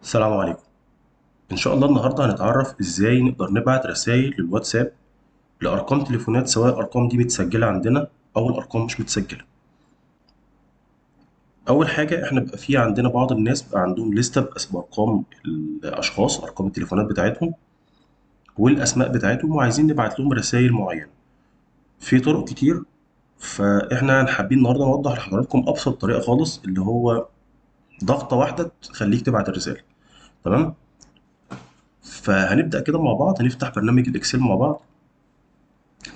السلام عليكم. إن شاء الله النهاردة هنتعرف إزاي نقدر نبعت رسائل للواتساب لأرقام تليفونات، سواء الأرقام دي متسجلة عندنا أو الأرقام مش متسجلة. أول حاجة إحنا بيبقى في عندنا بعض الناس بيبقى عندهم لستة بأرقام الأشخاص، أرقام التليفونات بتاعتهم والأسماء بتاعتهم، وعايزين نبعت لهم رسائل معينة. في طرق كتير، فإحنا حابين النهاردة نوضح لحضراتكم أبسط طريقة خالص، اللي هو ضغطة واحدة تخليك تبعت الرسالة. تمام؟ فهنبدأ كده مع بعض، هنفتح برنامج الإكسل مع بعض.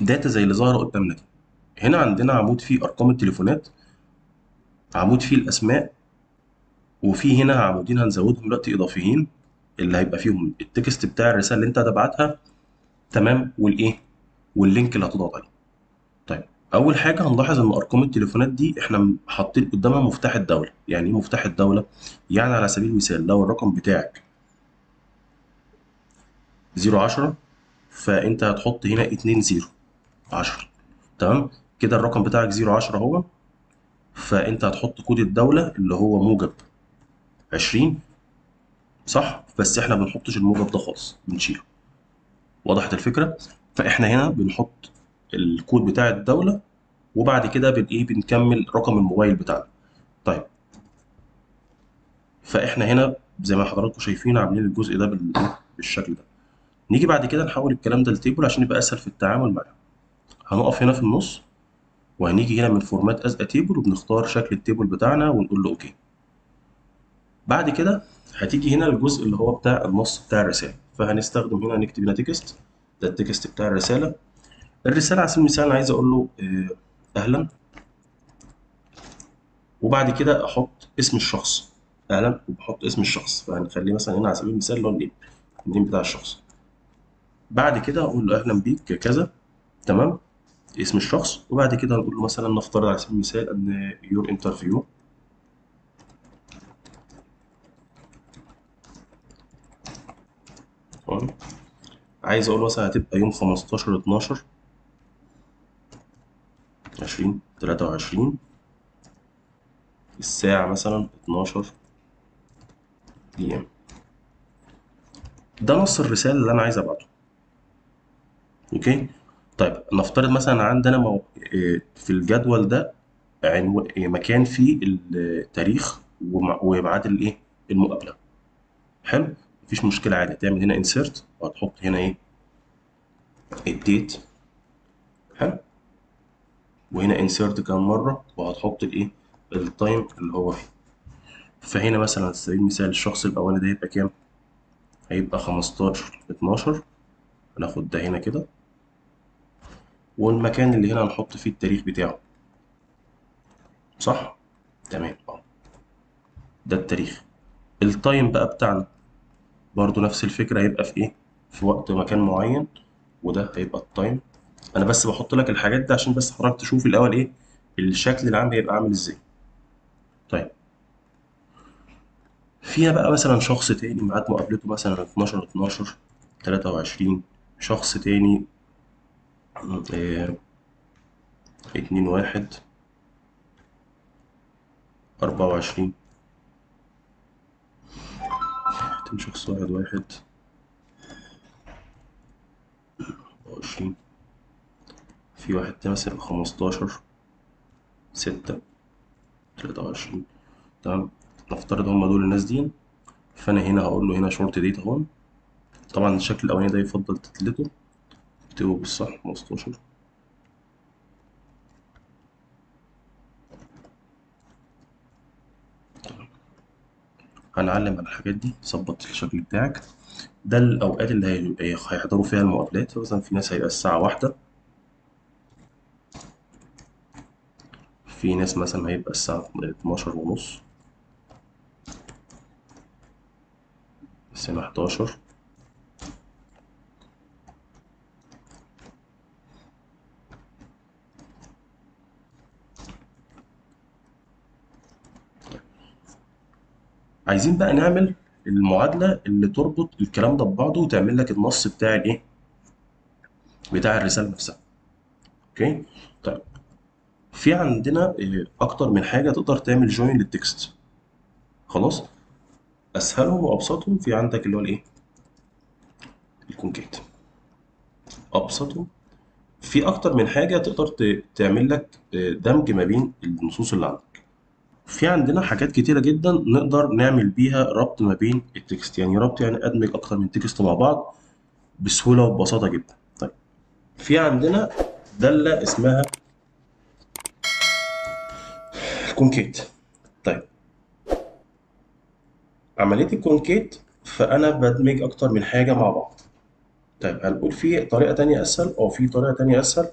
داتا زي اللي ظاهرة قدامنا دي. هنا عندنا عمود فيه أرقام التليفونات، عمود فيه الأسماء، وفي هنا عمودين هنزودهم دلوقتي إضافيين، اللي هيبقى فيهم التكست بتاع الرسالة اللي أنت هتبعتها. تمام، والإيه، واللينك اللي هتضغط عليه. طيب، أول حاجة هنلاحظ إن أرقام التليفونات دي إحنا حاطين قدامها مفتاح الدولة. يعني إيه مفتاح الدولة؟ يعني على سبيل المثال لو الرقم بتاعك 010، فأنت هتحط هنا 2010. تمام، كده الرقم بتاعك 010 اهو. فأنت هتحط كود الدولة اللي هو موجب 20. صح، بس احنا ما بنحطش الموجب ده خالص، بنشيله. وضحت الفكره؟ فاحنا هنا بنحط الكود بتاع الدوله، وبعد كده بنكمل رقم الموبايل بتاعنا. طيب، فاحنا هنا زي ما حضراتكم شايفين عاملين الجزء ده بالشكل ده. نيجي بعد كده نحول الكلام ده لتيبل عشان يبقى اسهل في التعامل معاه. هنقف هنا في النص، وهنيجي هنا من فورمات از تيبل، وبنختار شكل التيبل بتاعنا ونقول له اوكي. بعد كده هتيجي هنا الجزء اللي هو بتاع النص بتاع الرساله، فهنستخدم هنا نكتب هنا تكست. ده التكست بتاع الرساله. الرسالة على سبيل المثال أنا عايز أقول له أهلا، وبعد كده أحط اسم الشخص. أهلا، وبحط اسم الشخص، فهنخليه مثلا هنا على سبيل المثال اللي هو النيم بتاع الشخص. بعد كده أقول له أهلا بيك كذا. تمام، اسم الشخص. وبعد كده نقول له مثلا، نفترض على سبيل المثال أن يور انترفيو. عايز أقول مثلا هتبقى يوم 15 12 2023، الساعة مثلا 12 دي ام. ده نص الرسالة اللي أنا عايز أبعته. اوكي. طيب نفترض مثلا عندنا في الجدول ده مكان فيه التاريخ وميعاد الايه، المقابله. حلو، مفيش مشكله، عادي تعمل هنا انسيرت وهتحط هنا ايه، الديت. حلو، وهنا انسيرت كمان مره وهتحط الايه، التايم اللي هو فيه. فهنا مثلا على سبيل المثال الشخص الاولاني ده هيبقى كام؟ هيبقى 15 12. هناخد ده هنا كده، والمكان اللي هنا هنحط فيه التاريخ بتاعه. صح، تمام اه. ده التاريخ. التايم بقى بتاعنا برضو نفس الفكرة، هيبقى في ايه، في وقت مكان معين، وده هيبقى التايم. انا بس بحط لك الحاجات دي عشان بس حضرتك تشوف الاول ايه الشكل العام هيبقى عامل ازاي. طيب، فيها بقى مثلا شخص تاني ميعاد مقابلته مثلا 12 12 23. شخص تاني 2 1 24. تاني شخص 1 1 24. في واحد تاني مثلا 15 6 23. تمام، نفترض هم دول الناس دي. فانا هنا هقول له هنا شورت ديت اهو. طبعا الشكل الاولاني ده يفضل تتلته، اكتبه بالصح 15. هنعلم على الحاجات دي، ظبط الشكل بتاعك. ده الاوقات اللي هيحضروا فيها المقابلات. مثلا في ناس هيبقى الساعه واحدة، في ناس مثلا هيبقى الساعه 12 ونص، الساعه 11. عايزين بقى نعمل المعادله اللي تربط الكلام ده ببعضه وتعمل لك النص بتاع الايه، بتاع الرساله نفسها. اوكي. طيب، في عندنا اكتر من حاجه تقدر تعمل جوين للتكست. خلاص. اسهلهم وابسطهم في عندك اللي هو الايه، الكونكيت. ابسطهم في اكتر من حاجه تقدر تعمل لك دمج ما بين النصوص اللي عندك. في عندنا حاجات كتيره جدا نقدر نعمل بيها ربط ما بين التكست، يعني ربط يعني ادمج اكتر من تكست مع بعض بسهوله وببساطه جدا. طيب في عندنا داله اسمها الكونكيت. طيب عمليه الكونكيت فانا بدمج اكتر من حاجه مع بعض. طيب هنقول في طريقه تانية اسهل، او في طريقه تانية اسهل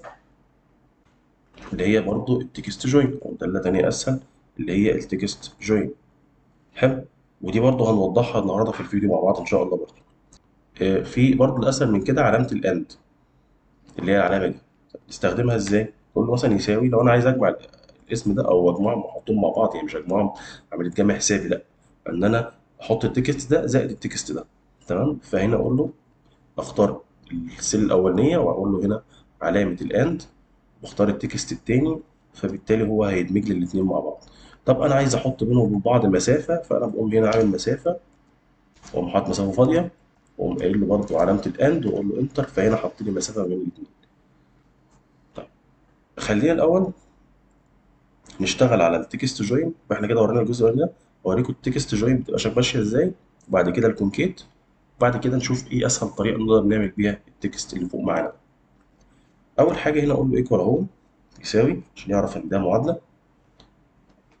اللي هي برضو التكست جوين، او داله تانية اسهل اللي هي التكست جوين. حلو. ودي برضو هنوضحها النهارده في الفيديو مع بعض ان شاء الله برضو. في برضو الاسهل من كده علامه الاند، اللي هي العلامه دي. طب نستخدمها ازاي؟ تقول له مثلا يساوي، لو انا عايز اجمع الاسم ده او اجمعهم واحطهم مع بعض، يعني مش اجمعهم عمليه جمع حسابي، لا، ان انا احط التكست ده زائد التكست ده. تمام. فهنا اقول له اختار السيل الاولانيه واقول له هنا علامه الاند، واختار التكست التاني، فبالتالي هو هيدمج لي الاثنين مع بعض. طب انا عايز احط بينهم وبين بعض مسافه، فانا بقوم هنا عامل مسافه، واقوم حاطط مسافه فاضيه، واقوم قايل له برضه علامه الاند واقول له انتر، فهنا حط لي مسافه بين الاثنين. طيب خلينا الاول نشتغل على التكست جوين، فاحنا كده ورينا الجزء ده، اوريكم التكست جوين بتبقى ماشيه ازاي، وبعد كده الكونكيت، وبعد كده نشوف ايه اسهل طريقه نقدر نعمل بيها التكست اللي فوق معانا. اول حاجه هنا اقول له ايكوال اهو، يساوي، عشان يعرف ان ده معادله.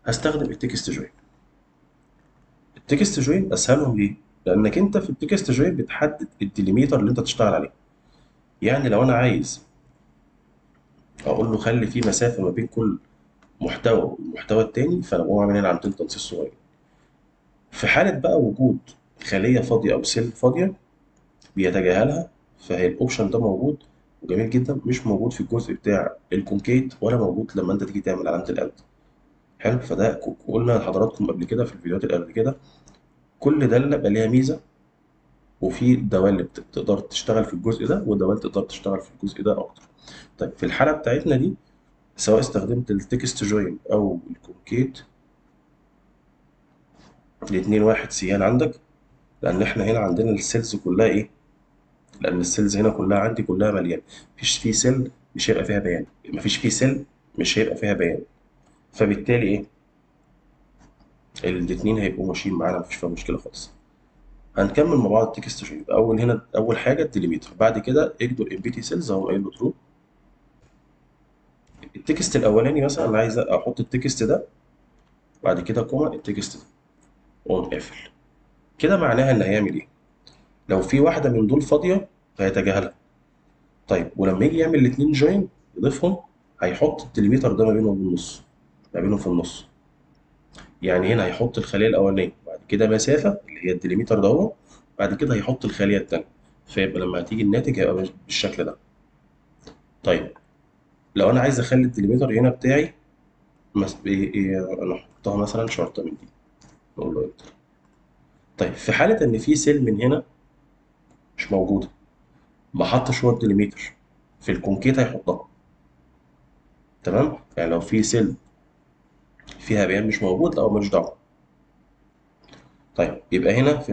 هستخدم التكست جوين. التكست جوين اسهلهم ليه؟ لانك انت في التكست جوين بتحدد الديليميتر اللي انت تشتغل عليه. يعني لو انا عايز اقول له خلي في مسافه ما بين كل محتوى والمحتوى التاني، فانا بقوم عامل هنا علامتين تنصيص صغير. في حاله بقى وجود خليه فاضيه او سيل فاضيه بيتجاهلها، فهي الاوبشن ده موجود وجميل جدا، مش موجود في الجزء بتاع الكونكيت، ولا موجود لما انت تيجي تعمل علامه الاند. حلو. فده قلنا لحضراتكم قبل كده في الفيديوهات اللي قبل كده، كل داله بقى ليها ميزه، وفي دوال تقدر تشتغل في الجزء ده، ودوال تقدر تشتغل في الجزء ده اكتر. طيب في الحاله بتاعتنا دي، سواء استخدمت التكست جوين او الكونكيت، الاثنين واحد سيان عندك، لان احنا هنا عندنا السيلز كلها ايه، لان السيلز هنا كلها عندي كلها مليانه، مفيش في سيل مش هيبقى فيها بيان، مفيش في سيل مش هيبقى فيها بيان، فبالتالي ايه، الاثنين هيبقوا ماشيين معانا، مفيش فيها مشكله خالص. هنكمل مع بعض التكست جوين. اول هنا اول حاجه الديليميتر، بعد كده اكتب ام بي تي سيلز اهو قايل له ترو. التكست الاولاني مثلا انا عايز احط التكست ده، بعد كده كوما التكست ده، واقوم قافل. كده معناها ان هيعمل ايه، لو في واحده من دول فاضيه فهيتجاهلها. طيب ولما يجي يعمل الاثنين جوين يضيفهم، هيحط الديليميتر ده ما بينهم بالنص، ما بينهم في النص. يعني هنا هيحط الخليه الاولانيه، بعد كده مسافه اللي هي الديليمتر ده اهو، بعد كده هيحط الخليه الثانيه، فيبقى لما هتيجي الناتج هيبقى بالشكل ده. طيب لو انا عايز اخلي الديليمتر هنا بتاعي انا احطها مثلا شرطه من دي، نقول له انتر. طيب في حاله ان في سيل من هنا مش موجوده، ما حطش هو الديليمتر، في الكونكيت هيحطها. تمام. يعني لو في سيل فيها بيان مش موجود، لا مالوش دعوه. طيب يبقى هنا في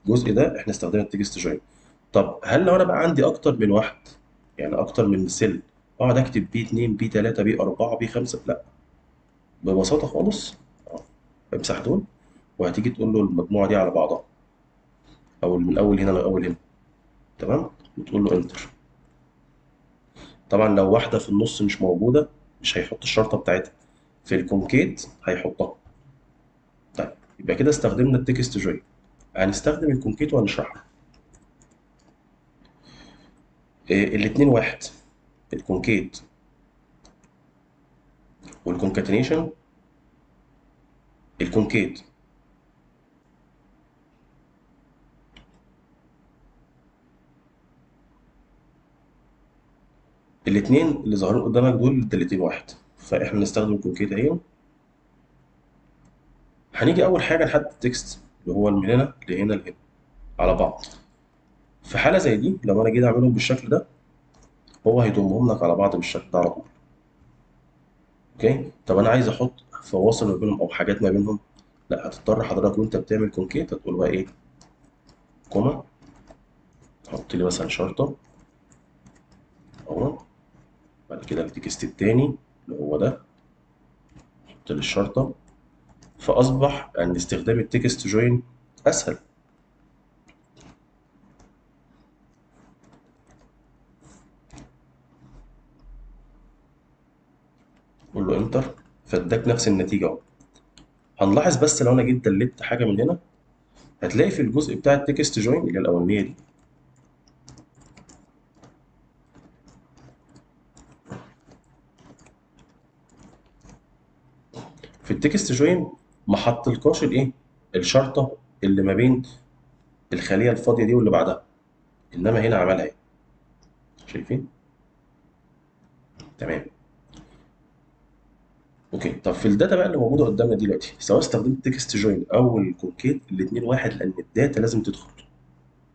الجزء ده احنا استخدمنا التكست جوين. طب هل لو انا بقى عندي اكتر من واحد، يعني اكتر من سيل، اقعد اكتب بي 2 بي 3 بي 4 بي 5؟ لا، ببساطه خالص اه، امسح دول، وهتيجي تقول له المجموعه دي على بعضها، او من اول هنا لاول هنا. تمام. وتقول له انتر. طبعا لو واحده في النص مش موجوده مش هيحط الشرطه بتاعتها، في الكونكيت هيحطها. طيب يبقى كده استخدمنا التكست جوين. هنستخدم الكونكيت وهنشرحها. إيه الاتنين واحد، الكونكيت والكونكاتينيشن. الكونكيت الاثنين اللي ظاهرين قدامك دول الدالتين واحد، فاحنا نستخدم الكونكيت اهي. هنيجي اول حاجه نحدد التكست اللي هو من هنا لهنا لهنا على بعض. في حاله زي دي لو انا جيت اعملهم بالشكل ده، هو هيضمهم لك على بعض بالشكل ده على طول. اوكي. طب انا عايز احط فواصل ما بينهم او حاجات ما بينهم، لا، هتضطر حضرتك وانت بتعمل كونكيت هتقول بقى ايه، كوما، حط لي مثلا شرطه اهو، بعد كده التكست التاني اللي هو ده، حط لي الشرطه. فاصبح ان استخدام التكست جوين اسهل. قول له انتر، فاداك نفس النتيجه اهو. هنلاحظ بس لو انا جيت دلت حاجه من هنا، هتلاقي في الجزء بتاع التكست جوين اللي هي الاولانيه دي، في التكست جوين ما حطلكاش الايه، الشرطه اللي ما بين الخليه الفاضيه دي واللي بعدها، انما هنا عملها ايه، شايفين؟ تمام. اوكي، طب في الداتا بقى اللي موجوده قدامنا دي دلوقتي، سواء استخدمت تكست جوين او الكونكيت، الاثنين واحد، لان الداتا لازم تدخل.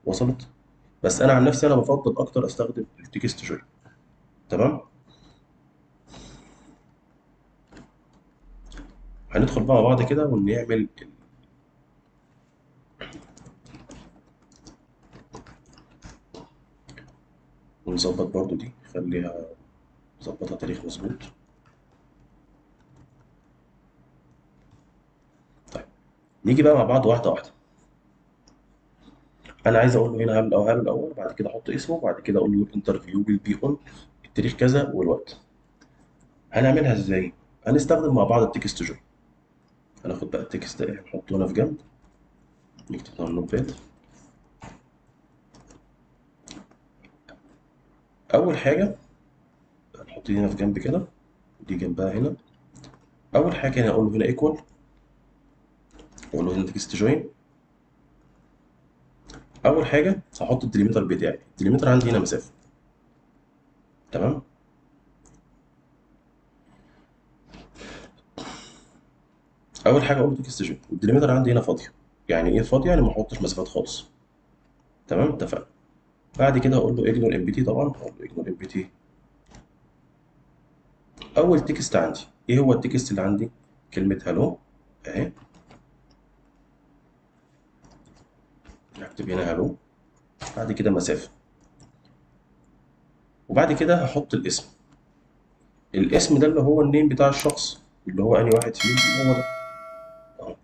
وصلت؟ بس انا عن نفسي انا بفضل اكتر استخدم التكست جوين. تمام. هندخل بقى مع بعض كده ونعمل ونظبط برضو دي، خليها نظبطها تاريخ مظبوط. طيب، نيجي بقى مع بعض واحده واحده. انا عايز اقول له هنا هل او هل الاول، بعد كده احط اسمه، بعد كده اقول له انترفيو ويل بي اون، التاريخ كذا والوقت. هنعملها ازاي؟ هنستخدم مع بعض التكست جوين. هناخد بقى التكست ده نحطه هنا في جنب، نكتب هنا النوت باد. اول حاجه هنحط دي هنا في جنب كده، دي جنبها هنا. اول حاجه هنا اقول له هنا ايكوال، اقول له هنا تكست جوين. اول حاجه هحط الديليمتر بتاعي، الديليمتر عندي هنا مسافه. تمام. اول حاجه اقول له تكست جوين، والديليمتر عندي هنا فاضيه. يعني ايه فاضيه؟ يعني ما احطش مسافات خالص. تمام، اتفقنا. بعد كده هقول له اجنور ام بي تي، طبعا هقول له اجنور ام بي تي. اول تكست عندي ايه هو التكست اللي عندي؟ كلمه هالو اهي، هكتب هنا هالو، بعد كده مسافه، وبعد كده هحط الاسم. الاسم ده اللي هو النيم بتاع الشخص، اللي هو انهي واحد فيهم، اللي هو ده اهو.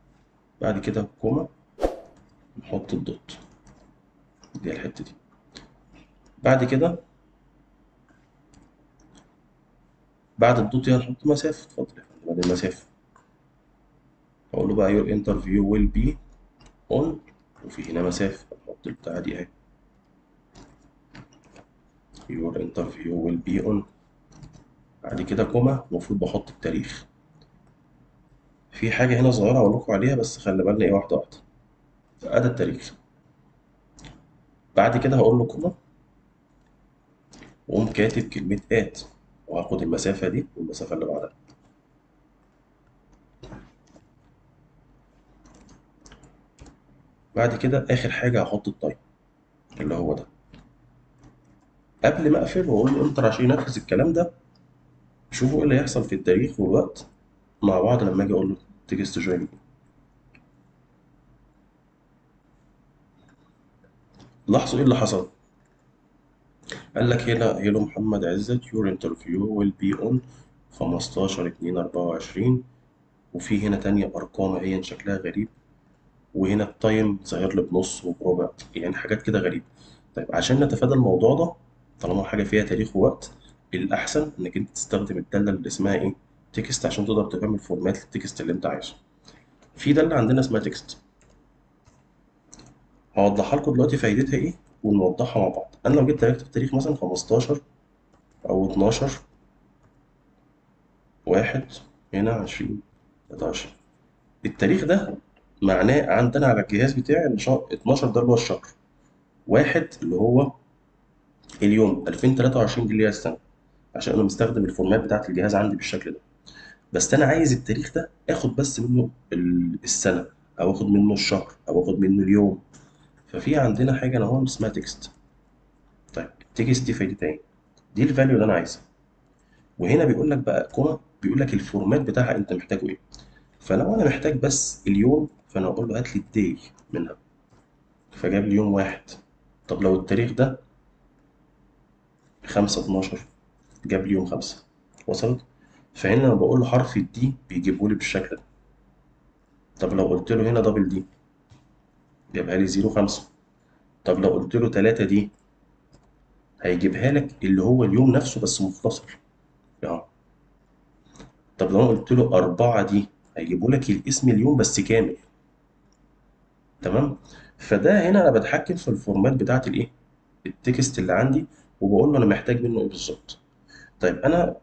بعد كده كوما، نحط الدوت، دي الحته دي. بعد كده بعد الدوت دي هنحط مسافه، اتفضل يا فندم، بعد المسافه اقول له بقى your interview will be on، وفي هنا مسافه نحط البتاعه دي اهي، your interview will be on. بعد كده كوما، المفروض بحط التاريخ. في حاجه هنا صغيره هقول لكم عليها، بس خلي بالنا ايه، واحده واحده. ادي التاريخ. بعد كده هقول له كوما، واقوم كاتب كلمه ات، وهاخد المسافه دي والمسافه اللي بعدها. بعد كده اخر حاجه هحط التايم اللي هو ده. قبل ما اقفل واقول له انتر عشان ينفذ الكلام ده، شوفوا ايه اللي هيحصل في التاريخ والوقت مع بعض لما اجي اقول له تكست جوين. لاحظوا ايه اللي حصل. قال لك هنا هيلو محمد عزت your interview will be on 15/2/24، وفي هنا تانية ارقام اهي شكلها غريب، وهنا التايم ظاهر لي بنص وبربع، يعني حاجات كده غريبة. طيب عشان نتفادى الموضوع ده، طالما حاجة فيها تاريخ ووقت، الأحسن إنك أنت تستخدم الدالة اللي اسمها إيه؟ تكست، عشان تقدر تعمل فورمات للتكست اللي أنت عايزه. في دالة عندنا اسمها تكست، هوضحها لكم دلوقتي فايدتها إيه، ونوضحها مع بعض. أنا لو جيت كتبت تاريخ مثلا 15 أو 12 واحد، هنا 20 23، التاريخ ده معناه عندنا على الجهاز بتاعي إن شهر 12 ده اللي هو الشهر، واحد اللي هو اليوم، 2023 دي اللي هي السنة، عشان انا مستخدم الفورمات بتاعت الجهاز عندي بالشكل ده. بس انا عايز التاريخ ده اخد بس منه السنه، او اخد منه الشهر، او اخد منه اليوم. ففي عندنا حاجه اهو اسمها تكست. طيب التكست دي فايدتها ايه؟ دي الفاليو اللي انا عايزها. وهنا بيقول لك بقى كوما، بيقول لك الفورمات بتاعها انت محتاجه ايه. فلو انا محتاج بس اليوم فانا اقول له هات لي الداي منها، فجاب لي يوم واحد. طب لو التاريخ ده 5/12 جاب لي يوم 5. وصلت؟ فهنا لما بقول له حرف الدي بيجيبه لي بالشكل ده. طب لو قلت له هنا دبل دي جابها لي 0/5. طب لو قلت له 3 دي هيجيبها لك اللي هو اليوم نفسه بس مختصر. اه. طب لو انا قلت له 4 دي هيجيبه لك الاسم اليوم بس كامل. تمام. فده هنا انا بتحكم في الفورمات بتاعت الايه، التكست اللي عندي، وبقول له انا محتاج منه ايه بالظبط. طيب انا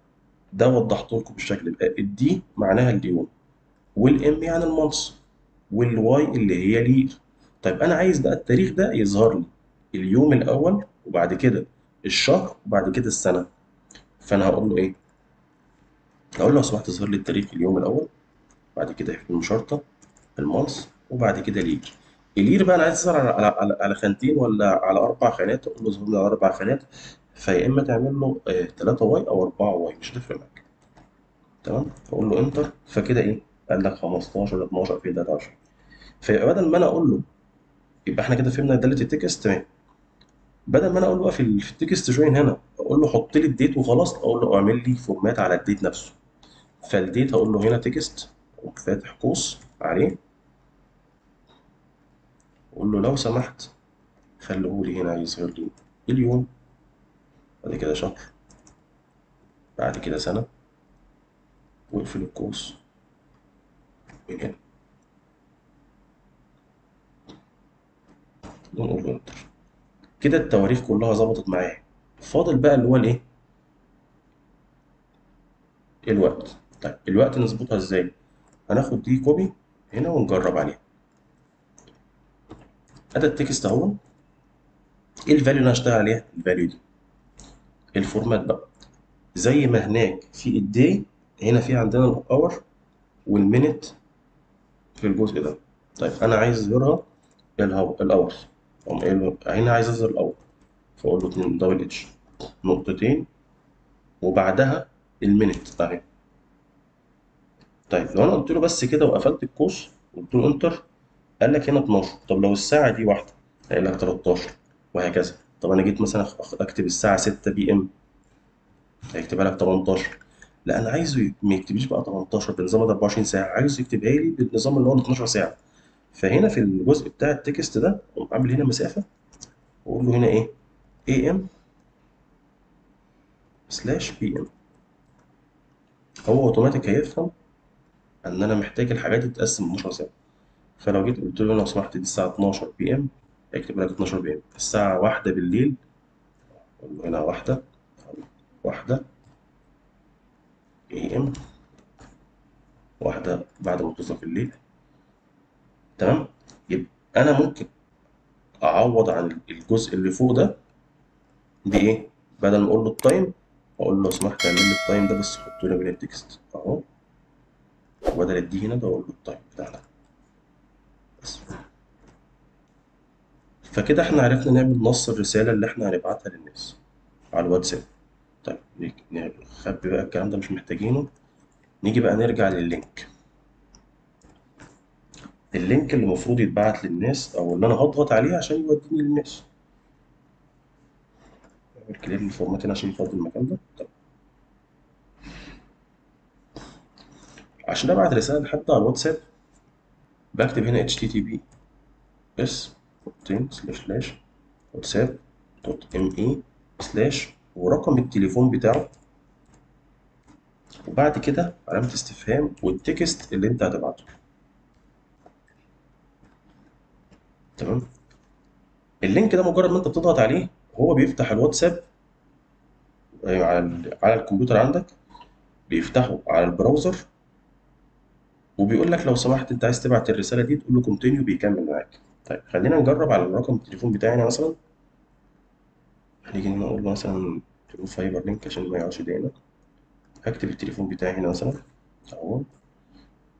ده وضحت لكم بالشكل ده. الدي معناها اليوم، والام يعني المنص، والواي اللي هي لير. طيب انا عايز بقى التاريخ ده يظهر لي اليوم الاول، وبعد كده الشهر، وبعد كده السنه. فانا هقول له ايه؟ هقول له لو سمحت اظهر لي التاريخ اليوم الاول، بعد كده في المشارطه المانث، وبعد كده لير. اللير بقى انا عايز اظهر على خانتين ولا على 4 خانات، اقول له اظهر لي على 4 خانات. فيا اما تعمل له 3 واي او 4 واي مش هتفرق معاك. تمام. اقول له انتر، فكده ايه؟ قال لك 15 12 في 23. فيبقى بدل ما انا اقول له، يبقى احنا كده فهمنا داله التكست تمام. بدل ما انا اقول له بقى في التكست جوين هنا اقول له حط لي الديت وخلاص، اقول له اعمل لي فورمات على الديت نفسه. فالديت هقول له هنا تكست وفاتح قوس عليه، اقول له لو سمحت خليه لي هنا يظهر لي اليوم، بعد كده شهر، بعد كده سنة، واقفل القوس من هنا ونقول له انتر. كده التواريخ كلها ظبطت معايا. فاضل بقى اللي هو الايه؟ الوقت. طيب الوقت نظبطها ازاي؟ هناخد دي كوبي هنا ونجرب عليها. ادي التكست اهو. ايه الفاليو اللي انا هشتغل عليها؟ الفاليو دي. الفورمات بقى زي ما هناك في الداي، هنا في عندنا الاور والمينت في الجزء ده. طيب انا عايز اظهرها الاور. اقوم قايل له هنا عايز اظهر الاور، فاقول له 2 دبل اتش نقطتين وبعدها المينت اهي. طيب لو انا قلت له بس كده وقفلت القوس وقلت له انتر، قال لك هنا 12. طب لو الساعه دي واحده هيقول لك 13، وهكذا. طب انا جيت مثلا اكتب الساعه 6 بي ام هيكتبها لك 18. لا انا عايزه ما يكتبليش بقى 18 بنظام 24 ساعه، عايزه يكتبها لي بالنظام اللي هو 12 ساعه. فهنا في الجزء بتاع التكست ده اقوم عامل هنا مسافه واقول له هنا ايه؟ اي ام سلاش بي ام. هو اوتوماتيك هيفهم ان انا محتاج الحاجات دي تتقسم 12 ساعه. فلو جيت قلت له لو سمحت دي الساعه 12 بي ام هيكتب لك 12 بي ام. الساعه 1 بالليل اقول له هنا 1 اي ام، 1 بعد منتصف الليل. تمام. يبقى انا ممكن اعوض عن الجزء اللي فوق ده بايه؟ بدل ما اقول له التايم اقول له لو سمحت اعمل لي التايم ده بس حطه لي من التكست اهو، وبدل الدي هنا ده اقول له التايم بتاعنا بس. فكده احنا عرفنا نعمل نص الرساله اللي احنا هنبعتها للناس على الواتساب. طيب نخبي بقى الكلام ده مش محتاجينه. نيجي بقى نرجع لللينك. اللينك اللي المفروض يتبعت للناس او اللي انا هضغط عليه عشان يوديني للناس. اعمل كلير للفورمات هنا عشان يفضي المكان ده. طيب عشان ابعت رساله لحد على الواتساب بكتب هنا https // واتساب دوت ام اي سلاش ورقم التليفون بتاعه، وبعد كده علامة استفهام والتكست اللي انت هتبعته. تمام. اللينك ده مجرد ما انت بتضغط عليه هو بيفتح الواتساب على الكمبيوتر عندك، بيفتحه على البراوزر، وبيقول لك لو سمحت انت عايز تبعت الرسالة دي تقول له كونتينيو بيكمل معاك. طيب خلينا نجرب على رقم التليفون بتاعنا مثلا. هنيجي هنا نقول له مثلا تليفون فايبر لينك عشان ما يقعدش يضايقنا. هكتب التليفون بتاعي هنا مثلا اهو.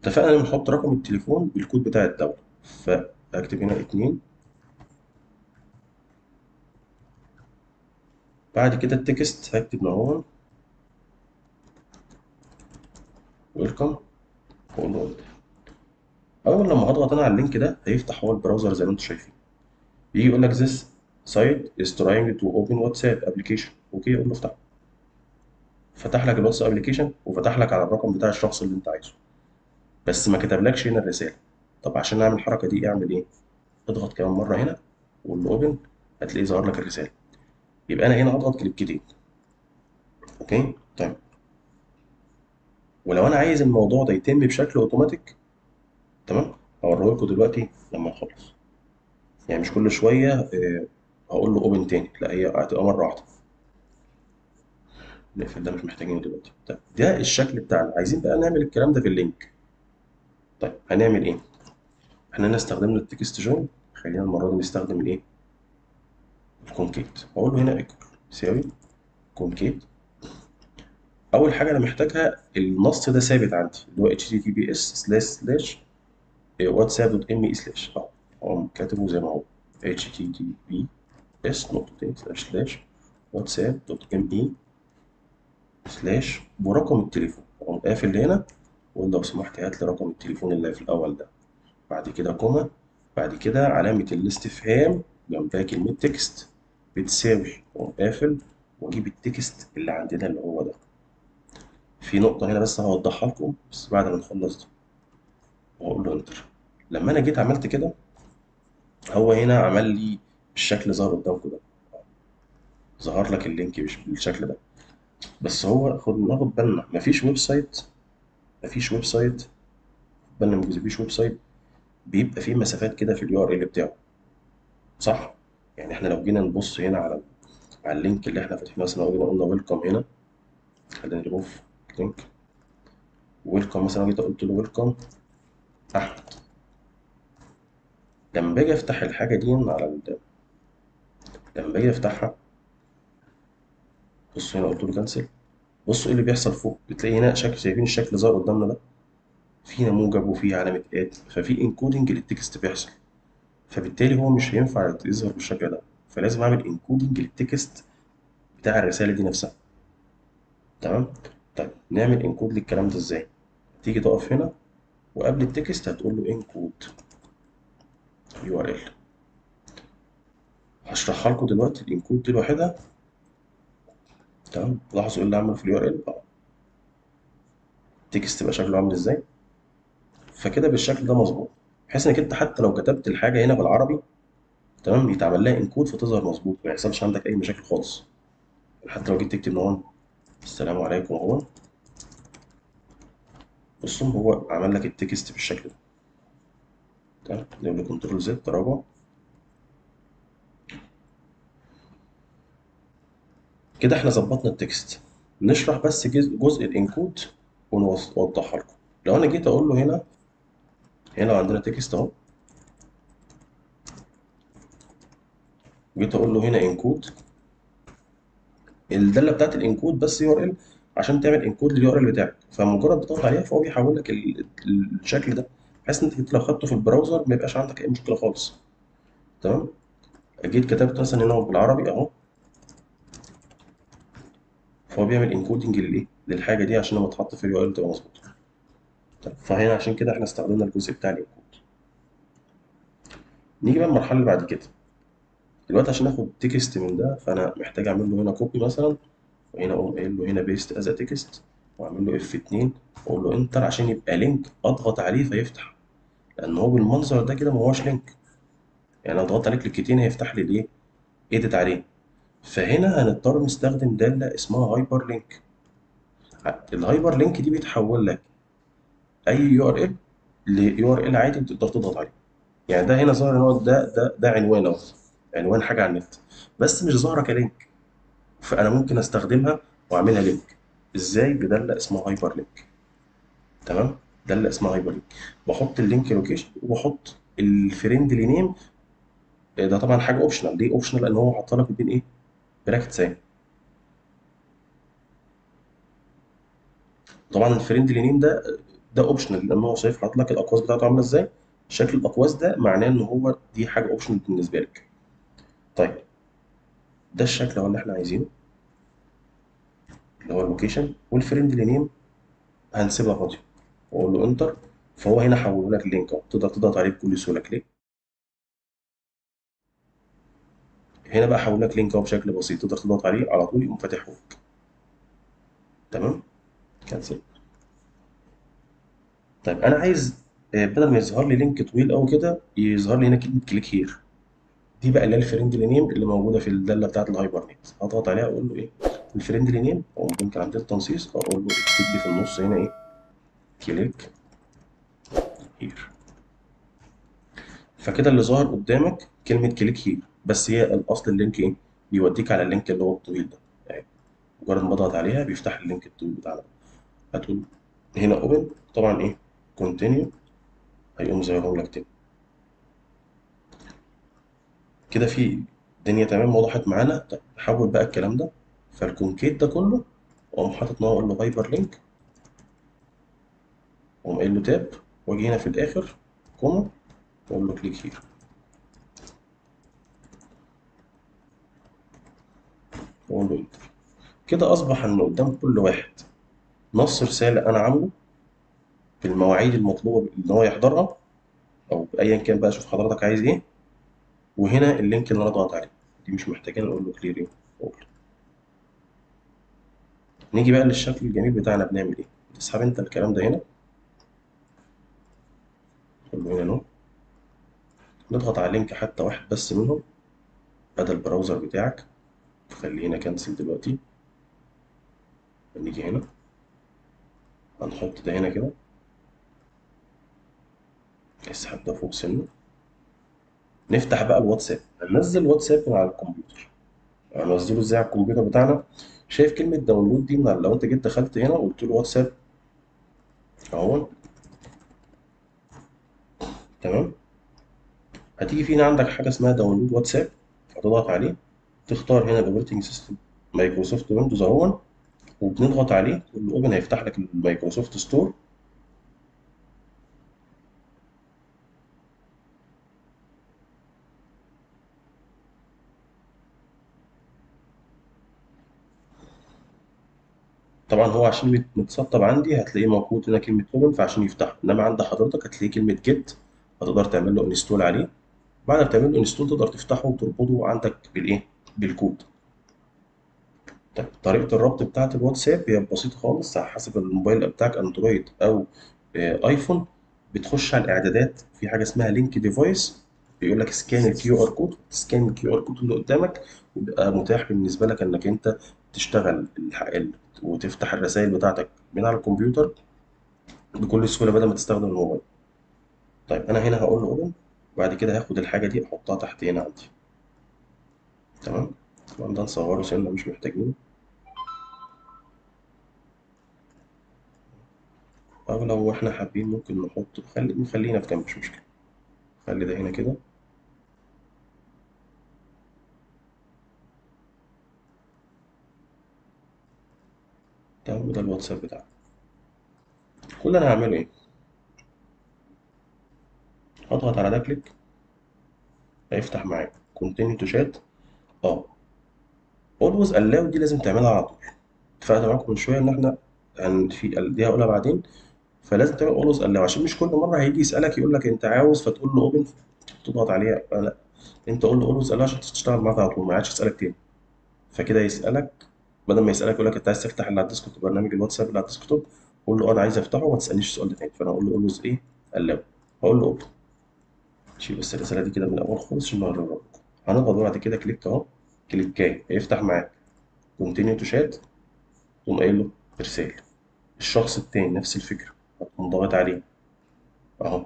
اتفقنا ان نحط رقم التليفون بالكود بتاع الدولة. فهكتب هنا 2، بعد كده التكست هكتب ان هو ويلكم واقول له انتر. اول لما هضغط انا على اللينك ده هيفتح هو البراوزر زي ما انتم شايفين، يجي يقول لك this site is trying to open WhatsApp application. اوكي، اقول له افتح. فتح لك الواتس ابلكيشن وفتح لك على الرقم بتاع الشخص اللي انت عايزه، بس ما كتبلكش هنا الرساله. طب عشان اعمل الحركه دي اعمل ايه؟ اضغط كمان مره هنا وقول له اوبن، هتلاقيه ظهر لك الرساله. يبقى انا هنا هضغط كليكتين. اوكي طيب، ولو انا عايز الموضوع ده يتم بشكل اوتوماتيك، تمام، هوريه لكم دلوقتي لما نخلص. يعني مش كل شويه هقول له اوبن تاني، لا هي هتبقى مره واحده. نقفل ده، مش محتاجينه دلوقتي. طيب ده الشكل بتاعنا، عايزين بقى نعمل الكلام ده في اللينك. طيب هنعمل ايه؟ احنا هنا استخدمنا التكست جوين، خلينا المره دي نستخدم الايه؟ الكونكيت. هقول له هنا ايكوال يساوي كونكيت. اول حاجه انا محتاجها النص ده ثابت عندي، اللي هو https whatsapp.me/ اقوم كاتبه زي ما هو https نقطتين سلاش whatsapp.me/ ورقم التليفون. اقوم قافل هنا واقول لو سمحت هات لي رقم التليفون اللي في الاول ده، بعد كده كوما، بعد كده علامة الاستفهام جنبها كلمة تكست بتساوي، واقوم قافل واجيب التكست اللي عندنا اللي هو ده. في نقطة هنا بس هوضحها لكم بس بعد ما نخلص ده، واقول له انتر. لما انا جيت عملت كده، هو هنا عمل لي الشكل ظهر قدامكم ده، ظهر لك اللينك مش بالشكل ده. بس هو ناخد بالنا مفيش ويب سايت، مفيش ويب سايت، بالنا من جزء مفيش ويب سايت بيبقى فيه مسافات كده في اليو ار ال بتاعه، صح؟ يعني احنا لو جينا نبص هنا على اللينك اللي احنا فاتحينه، مثلا لو جينا قلنا ويلكم هنا، خلينا نريموف لينك ويلكم، مثلا جيت قلت له ويلكم احمد. لما باجي افتح الحاجه دي لما باجي افتحها، بص هنا قلت له كنسل. بصوا ايه اللي بيحصل فوق، بتلاقي هنا شكل، شايفين الشكل ظهر قدامنا ده، في نموذج وفي علامه اد، ففي انكودنج للتكست بيحصل، فبالتالي هو مش هينفع يظهر بالشكل ده، فلازم اعمل انكودنج للتكست بتاع الرساله دي نفسها. تمام. طيب نعمل انكود للكلام ده ازاي؟ تيجي تقف هنا وقبل التكست هتقول له انكود يو ار ال. هشرحها لكم دلوقتي الانكود دي لوحدها. تمام، لاحظوا ايه اللي عمله في اليو ار ال، التكست يبقى شكله عامل ازاي. فكده بالشكل ده مظبوط، بحيث انك انت حتى لو كتبت الحاجه هنا بالعربي، تمام، يتعمل لها انكود فتظهر مظبوط، ما يحصلش عندك اي مشاكل خالص. حتى لو جيت تكتب هون السلام عليكم اهو، بصوا هو عمل لك التكست بالشكل ده. تمام، نقول له كنترول زد تراجع. كده احنا ظبطنا التكست. نشرح بس جزء الانكود ونوضحها لكم. لو انا جيت اقول له هنا، هنا عندنا تكست اهو، جيت اقول له هنا انكود، الداله بتاعت الانكود بس يو ار ال، عشان تعمل انكود لليو ار ال بتاعك، فمجرد بتضغط عليها فهو بيحول لك الشكل ده، بحيث ان انت لو خدته في البراوزر ما يبقاش عندك اي مشكله خالص. تمام. جيت كتبت مثلا هنا بالعربي اهو، فهو بيعمل انكودنج للايه، للحاجه دي، عشان لما تحط في اليو ار ال تبقى مظبوطه. طيب، فهنا عشان كده احنا استخدمنا الجزء بتاع الانكود. نيجي بقى المرحله اللي بعد كده. دلوقتي عشان اخد تكست من ده، فانا محتاج اعمل له هنا كوبي مثلا، وهنا اقوم قايل له هنا بيست از تكست، واعمل له اف 2 واقول له انتر عشان يبقى لينك اضغط عليه فيفتح، لان هو بالمنظر ده كده ما هوش لينك. يعني لو ضغطت عليه كليكتين هيفتح لي الايه، ايديت عليه. فهنا هنضطر نستخدم داله اسمها هايبر لينك. الهايبر لينك دي بتحول لك اي يو ار ال ليو ار ال عادي وتقدر تضغط عليه. يعني ده هنا ظاهر ان هو ده عنوان اهو، عنوان حاجه على النت، بس مش ظاهره كلينك. فانا ممكن استخدمها واعملها لينك. ازاي؟ بداله اسمها هايبر لينك. تمام، داله اسمها هايبر لينك، بحط اللينك لوكيشن وبحط الفريندلي نيم. ده طبعا حاجه اوبشنال، ليه اوبشنال؟ لان هو حاطط لك بين ايه، براكتس اهي. طبعا الفريندلي نيم ده اوبشنال، لان هو شايف حاطط لك الاقواس بتاعته عامله ازاي. شكل الاقواس ده معناه ان هو دي حاجه اوبشنال بالنسبه لك. طيب ده الشكل هو اللي احنا عايزينه، اللي هو اللوكيشن، والفريندلي نيم هنسيبها فاضيه واقول له انتر. فهو هنا حوله لك اللينك اهو، تقدر تضغط عليه بكل سهوله كليك. هنا بقى حول لك لينك اهو بشكل بسيط، تقدر تضغط عليه على طول يقوم فاتحه لك. تمام. كانسل. طيب انا عايز بدل ما يظهر لي لينك طويل قوي كده يظهر لي هنا كلمه كليك هير. دي بقى اللي هي الفريندلي نيم اللي موجوده في الداله بتاعت الهايبر نت. هضغط عليها اقول له ايه الفريندلي نيم، او ممكن عند التنصيص اقول له اكتب لي في النص هنا ايه كليك هير. فكده اللي ظاهر قدامك كلمه كليك هير، بس هي الاصل اللينك ايه بيوديك على اللينك اللي هو الطويل ده. يعني مجرد ما اضغط عليها بيفتح اللينك الطويل بتاعنا. هتقول هنا اوبن، طبعا ايه كونتينيو، هيقوم ظاهرهم لك تاني. كده في الدنيا تمام وضحت معانا. طب نحول بقى الكلام ده، فالكونكيت ده كله واقوم حاطط نوع اقول له هايبر لينك، واقوم قايل له تاب، واجي هنا في الاخر كوما واقول له كليك هير، واقول له انتر. كده اصبح ان قدام كل واحد نص رساله انا عامله في المواعيد المطلوبه ان هو يحضرها، او ايا كان بقى، شوف حضرتك عايز ايه. وهنا اللينك اللي انا اضغط عليه دي مش محتاجين اقول له كلير. نيجي بقى للشكل الجميل بتاعنا، بنعمل ايه؟ تسحب انت الكلام ده هنا، تقول له هنا نو، نضغط على لينك حتى واحد بس منهم بدل البراوزر بتاعك، خليه هنا كنسل دلوقتي. نيجي هنا هنحط ده هنا كده، اسحب ده فوق سنه. نفتح بقى الواتساب، هننزل واتساب من على الكمبيوتر. هننزله ازاي على الكمبيوتر بتاعنا؟ شايف كلمة داونلود دي؟ من لو انت جيت دخلت هنا وقلت له واتساب اهو، تمام، هتيجي فينا عندك حاجة اسمها داونلود واتساب، هتضغط عليه، تختار هنا الاوبريتنج سيستم مايكروسوفت ويندوز اهو، وبنضغط عليه تقول له اوبن، هيفتح لك المايكروسوفت ستور. طبعا هو عشان متسطب عندي هتلاقيه موجود هنا كلمة اوبن فعشان يفتحه، انما عند حضرتك هتلاقيه كلمة جيت، هتقدر تعمل له انستول عليه. بعد ما تعمل له انستول تقدر تفتحه وتربطه عندك بالايه بالكود. طيب طريقة الربط بتاعة الواتساب هي بسيطة خالص، على حسب الموبايل بتاعك اندرويد او ايفون. بتخش على الاعدادات في حاجة اسمها لينك ديفايس، بيقول لك سكان الكيو ار كود، تسكان الكيو ار كود اللي قدامك، ويبقى متاح بالنسبة لك انك انت تشتغل وتفتح الرسائل بتاعتك من على الكمبيوتر بكل سهولة بدل ما تستخدم الموبايل. طيب انا هنا هقول له اوبن، بعد كده هاخد الحاجة دي احطها تحت هنا عندي. تمام. طبعا ده نصوره سنة مش محتاجينه، أو لو إحنا حابين ممكن نحط نخلينا في جنب مش مشكلة. خلي ده هنا كده. تمام، وده الواتساب بتاعنا. كل اللي أنا هعمله إيه؟ هضغط على ده كليك، هيفتح معاك continue to chat. أه always allow دي لازم تعملها على طول. اتفقت معاكم من شوية إن إحنا في دي هقولها بعدين. فلازم تعمل always allow عشان مش كل مرة هيجي يسألك يقول لك أنت عاوز فتقول له open تضغط عليها، لا، أنت قول له always allow عشان تشتغل معاك على طول، ما عادش يسألك تاني. فكده يسألك، بدل ما يسألك يقول لك أنت عايز تفتح اللي على الديسكتوب برنامج الواتساب اللي على الديسكتوب، قول له أنا عايز أفتحه وما تسألنيش السؤال ده تاني. فأنا أقول له أولوز إيه؟ قلبه. هقول له أوبن. شيل بس الرسالة دي كده من الأول خالص عشان نقربها لكم. هنضغط بعد كده كليك أهو، كليكاية هيفتح معاك كونتينيو تو شات، تقوم قايل له إرسال. الشخص التاني نفس الفكرة، هتقوم ضاغط عليه أهو.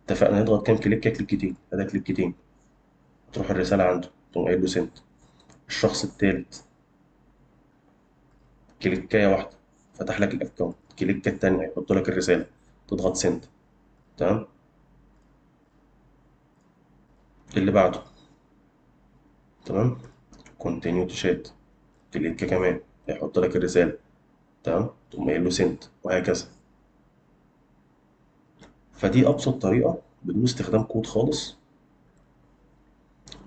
اتفقنا نضغط كام كليكة؟ كليكتين، أدا كليكتين تروح الرسالة عنده، تقوم قايل له سنت. الشخص التالت كليكاية واحدة فتح لك الأكونت، الكليكة التانية هيحط لك الرسالة، تضغط سنت. تمام. اللي بعده تمام كونتينيو تو شات، كليكة كمان هيحط لك الرسالة، تمام، تقوم قايل له سنت، وهكذا. فدي أبسط طريقة بدون استخدام كود خالص،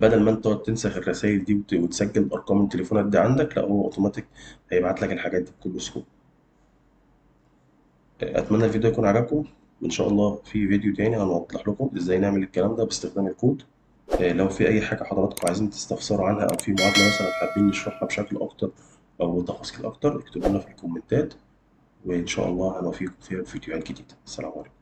بدل ما انت تقعد تنسخ الرسائل دي وتسجل ارقام التليفونات دي عندك، لا هو اوتوماتيك هيبعت لك الحاجات دي بكل سهوله. اتمنى الفيديو يكون عجبكم. وإن شاء الله في فيديو تاني هنوضح لكم إزاي نعمل الكلام ده باستخدام الكود. لو في أي حاجة حضراتكم عايزين تستفسروا عنها أو في معادلة مثلا حابين نشرحها بشكل أكتر أو تفاصيل أكتر، اكتبوا لنا في الكومنتات، وإن شاء الله هنوفيكم فيها في فيديوهات جديدة. السلام عليكم.